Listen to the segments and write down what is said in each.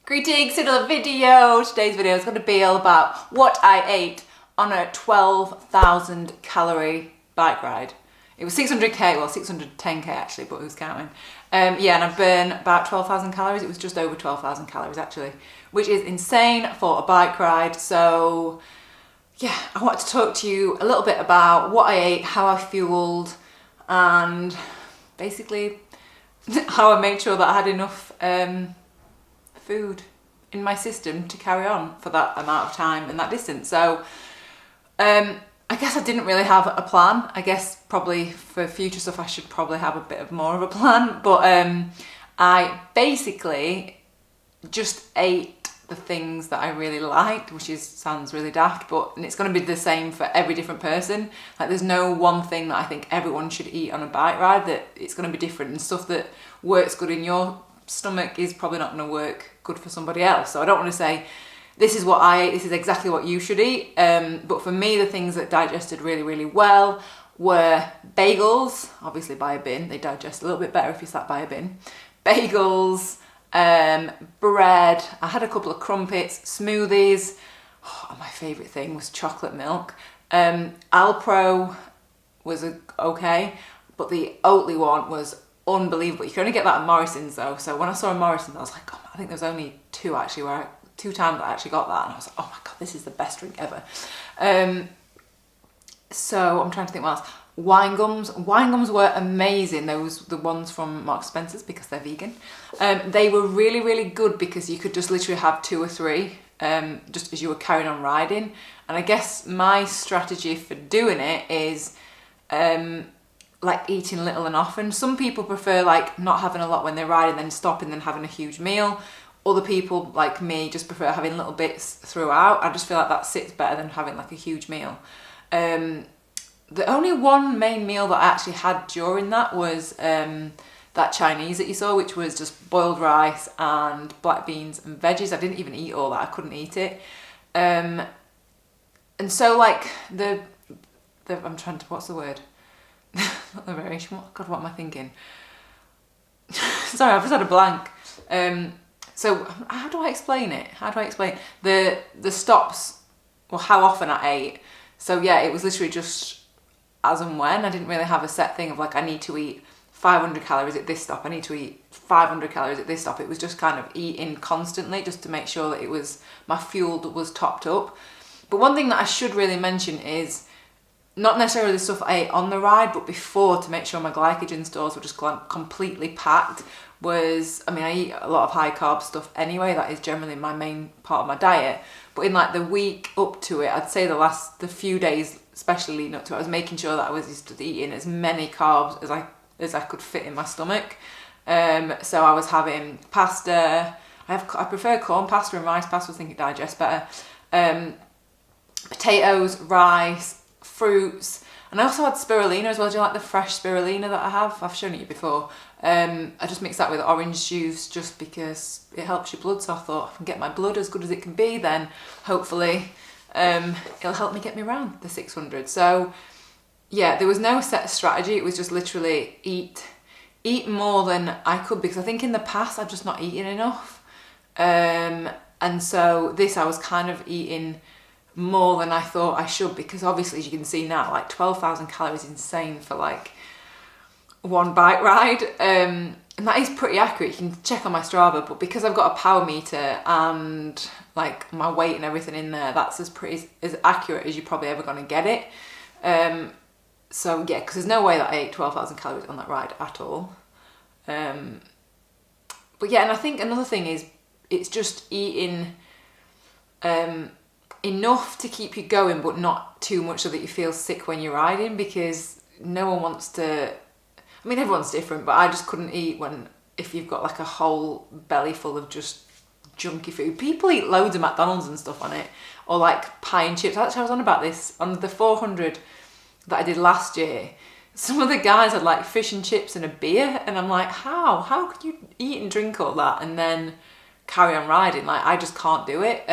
Greetings to the video. Today's video is going to be all about what I ate on a 12,000 calorie bike ride. It was 600k, well 610k actually, but who's counting? Yeah, and I burned about 12,000 calories. It was just over 12,000 calories actually, which is insane for a bike ride. So yeah, I wanted to talk to you a little bit about what I ate, how I fueled, and basically how I made sure that I had enough food in my system to carry on for that amount of time and that distance. So I guess I didn't really have a plan. I guess probably for future stuff I should probably have a bit of more of a plan, but I basically just ate the things that I really liked, which sounds really daft, but it's going to be the same for every different person. Like there's no one thing that I think everyone should eat on a bike ride, that it's going to be different, and stuff that works good in your stomach is probably not going to work good for somebody else. So I don't want to say this is what I ate, this is exactly what you should eat, but for me the things that digested really well were bagels, obviously by a bin. They digest a little bit better if you sat by a bin. Bagels, bread, I had a couple of crumpets, smoothies. Oh, my favourite thing was chocolate milk. Alpro was okay, but the Oatly one was unbelievable. You can only get that at Morrison's though. So when I saw a Morrison's, I was like, oh, I think there was only two actually, two times I actually got that, and I was like, oh my god, this is the best drink ever. So I'm trying to think what else. Wine gums were amazing. Those the ones from Marks and Spencer's because they're vegan. They were really good because you could just literally have 2 or 3 just as you were carrying on riding. And I guess my strategy for doing it is like eating little and often. Some people prefer like not having a lot when they're riding, then stopping, then having a huge meal. Other people like me just prefer having little bits throughout. I just feel like that sits better than having like a huge meal. The only one main meal that I actually had during that was that Chinese that you saw, which was just boiled rice and black beans and veggies. I didn't even eat all that, I couldn't eat it. And so like I'm trying to, what's the word? Not the variation, God, what am I thinking? Sorry, I've just had a blank. So how do I explain it? The stops, or how often I ate. So yeah, it was literally just as and when. I didn't really have a set thing of like, I need to eat 500 calories at this stop, I need to eat 500 calories at this stop. It was just kind of eating constantly just to make sure that it was, my fuel was topped up. But one thing that I should really mention is not necessarily the stuff I ate on the ride, but before, to make sure my glycogen stores were just completely packed, was, I mean, I eat a lot of high carb stuff anyway. That is generally my main part of my diet. But in like the week up to it, I'd say the few days, especially leading up to it, I was making sure that I was just eating as many carbs as I could fit in my stomach. So I was having pasta. I prefer corn pasta and rice pasta. I think it digests better. Potatoes, rice, fruits, and I also had spirulina as well. Do you like the fresh spirulina that I have? I've shown it you before. I just mix that with orange juice just because it helps your blood. So I thought, if I can get my blood as good as it can be, then hopefully it'll help me get me around the 600. So yeah, there was no set strategy. It was just literally eat more than I could, because I think in the past I've just not eaten enough. And so this, I was kind of eating more than I thought I should, because obviously, as you can see now, like 12,000 calories is insane for like one bike ride, and that is pretty accurate. You can check on my Strava, but because I've got a power meter and like my weight and everything in there, that's as accurate as you're probably ever going to get it. So yeah, because there's no way that I ate 12,000 calories on that ride at all. But yeah, and I think another thing is, it's just eating enough to keep you going, but not too much so that you feel sick when you're riding, because no one wants to, I mean, everyone's different, but I just couldn't eat if you've got like a whole belly full of just junky food. People eat loads of McDonald's and stuff on it, or like pie and chips. Actually, I was on about this on the 400 that I did last year. Some of the guys had like fish and chips and a beer, and I'm like, how could you eat and drink all that and then carry on riding? Like, I just can't do it.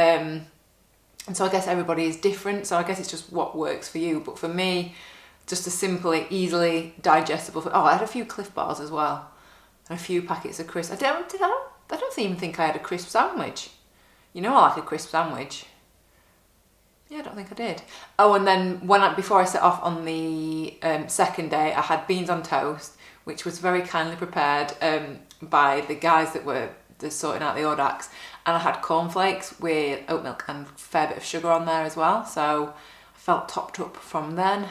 And so I guess everybody is different, so I guess it's just what works for you. But for me, just a simply, easily digestible. Oh, I had a few Cliff Bars as well, and a few packets of crisps. I don't even think I had a crisp sandwich. You know I like a crisp sandwich. Yeah, I don't think I did. Oh, and then before I set off on the second day, I had beans on toast, which was very kindly prepared by the guys that were sorting out the Audax, and I had cornflakes with oat milk and a fair bit of sugar on there as well, so I felt topped up from then.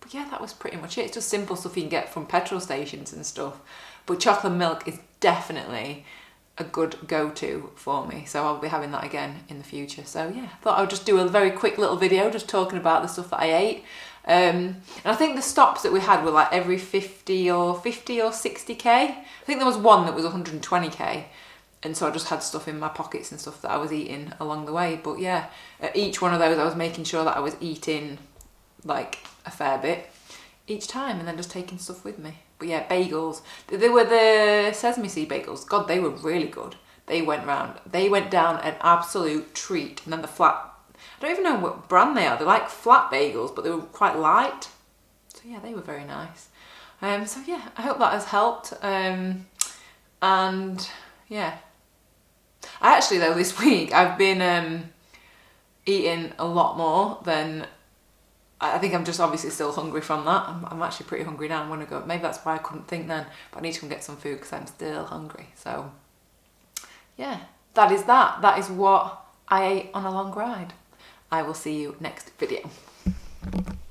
But yeah, that was pretty much it. It's just simple stuff you can get from petrol stations and stuff, but chocolate milk is definitely a good go-to for me, so I'll be having that again in the future. So yeah, I thought I would just do a very quick little video just talking about the stuff that I ate. And I think the stops that we had were like every 50 or 60k. I think there was one that was 120k, and so I just had stuff in my pockets and stuff that I was eating along the way. But yeah, at each one of those I was making sure that I was eating like a fair bit each time, and then just taking stuff with me. But yeah, bagels. They were the sesame seed bagels. God, they were really good. They went down an absolute treat. And then the flat, I don't even know what brand they are. They're like flat bagels, but they were quite light. So yeah, they were very nice. So yeah, I hope that has helped. And yeah. I actually, though, this week I've been eating a lot more than... I think I'm just obviously still hungry from that. I'm actually pretty hungry now. I'm going to go. Maybe that's why I couldn't think then. But I need to go and get some food because I'm still hungry. So, yeah, that is that. That is what I ate on a long ride. I will see you next video.